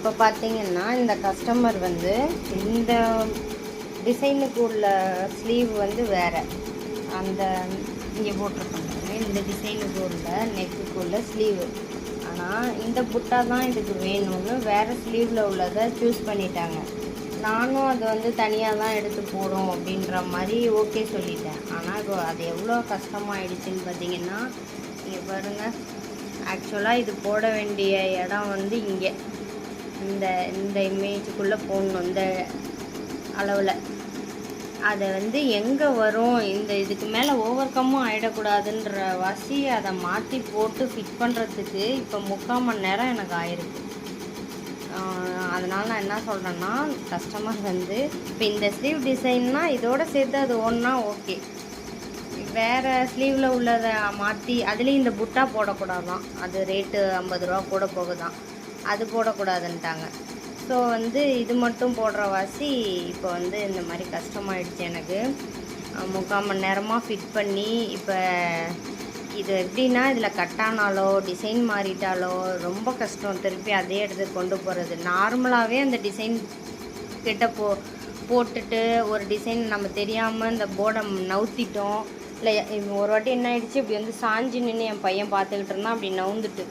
இப்போ பார்த்தீங்கன்னா இந்த கஸ்டமர் வந்து இந்த டிசைனுக்கு உள்ள ஸ்லீவ் வந்து வேறு, அந்த இங்கே போட்டிருக்காங்க இந்த டிசைனுக்கு உள்ள நெக்குக்கு உள்ள ஸ்லீவு. ஆனால் இந்த புட்டா தான் இதுக்கு வேணும்னு வேறு ஸ்லீவில் உள்ளதை சூஸ் பண்ணிட்டாங்க. நானும் அது வந்து தனியாக தான் எடுத்து போடும் அப்படின்ற மாதிரி ஓகே சொல்லிட்டேன். ஆனால் இப்போ அது எவ்வளோ கஷ்டமாயிடுச்சுன்னு பார்த்தீங்கன்னா, இங்கே பாருங்கள். ஆக்சுவலாக இது போட வேண்டிய இடம் வந்து இங்கே இந்த இந்த இமேஜுக்குள்ளே போடணும், இந்த அளவில். அதை வந்து எங்கே வரும், இந்த இதுக்கு மேலே ஓவர் கம்மும் ஆகிடக்கூடாதுன்ற வாசி அதை மாற்றி போட்டு ஃபிட் பண்ணுறதுக்கு இப்போ 3/4 மணி நேரம் எனக்கு ஆயிருக்கு. அதனால் நான் என்ன சொல்கிறேன்னா, கஸ்டமர் வந்து இப்போ இந்த ஸ்லீவ் டிசைன்னா இதோடு சேர்த்து அது ஒன்றா ஓகே, வேறு ஸ்லீவில் உள்ளதை மாற்றி அதுலேயும் இந்த புட்டா போடக்கூடாதான், அது ரேட்டு 50 ரூபா கூட போகுதான், அது போடக்கூடாதுன்ட்டாங்க. ஸோ வந்து இது மட்டும் போடுற வாசி இப்போ வந்து இந்த மாதிரி கஷ்டமாயிடுச்சு எனக்கு. 3/4 மணி நேரமாக ஃபிட் பண்ணி, இப்போ இது எப்படின்னா இதில் கட்டானாலோ டிசைன் மாறிட்டாலோ ரொம்ப கஷ்டம். திருப்பி அதே இடத்துக்கு கொண்டு போகிறது. நார்மலாகவே அந்த டிசைன் கிட்ட போட்டுட்டு ஒரு டிசைன் நம்ம தெரியாமல் இந்த போர்டை நவுத்திட்டோம். இல்லை ஒரு வாட்டி என்ன ஆகிடுச்சு, இப்படி வந்து சாஞ்சி நின்று என் பையன் பார்த்துக்கிட்டு இருந்தான், அப்படி நவுந்துட்டு.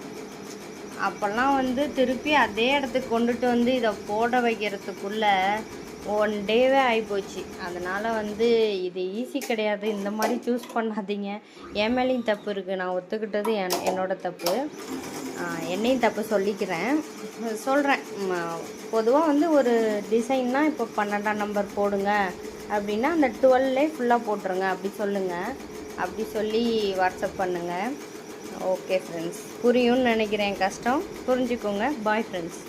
அப்போல்லாம் வந்து திருப்பி அதே இடத்துக்கு கொண்டுட்டு வந்து இதை போட வைக்கிறதுக்குள்ளே 1 டேவே ஆகிப்போச்சு. அதனால் வந்து இது ஈஸி கிடையாது. இந்த மாதிரி சூஸ் பண்ணாதீங்க. என் மேலேயும் தப்பு இருக்குது, நான் ஒத்துக்கிட்டது என்னோட தப்பு, என்னையும் தப்பு சொல்லிக்கிறேன், சொல்கிறேன். பொதுவாக வந்து ஒரு டிசைன்னா இப்போ 12ஆம் நம்பர் போடுங்க அப்படின்னா அந்த 12லே ஃபுல்லாக போட்டுருங்க அப்படி சொல்லுங்கள். அப்படி சொல்லி வாட்ஸ்அப் பண்ணுங்கள். ஓகே ஃப்ரெண்ட்ஸ், புரியும்னு நினைக்கிறேன். கஷ்டம் புரிஞ்சுக்கோங்க. Bye friends.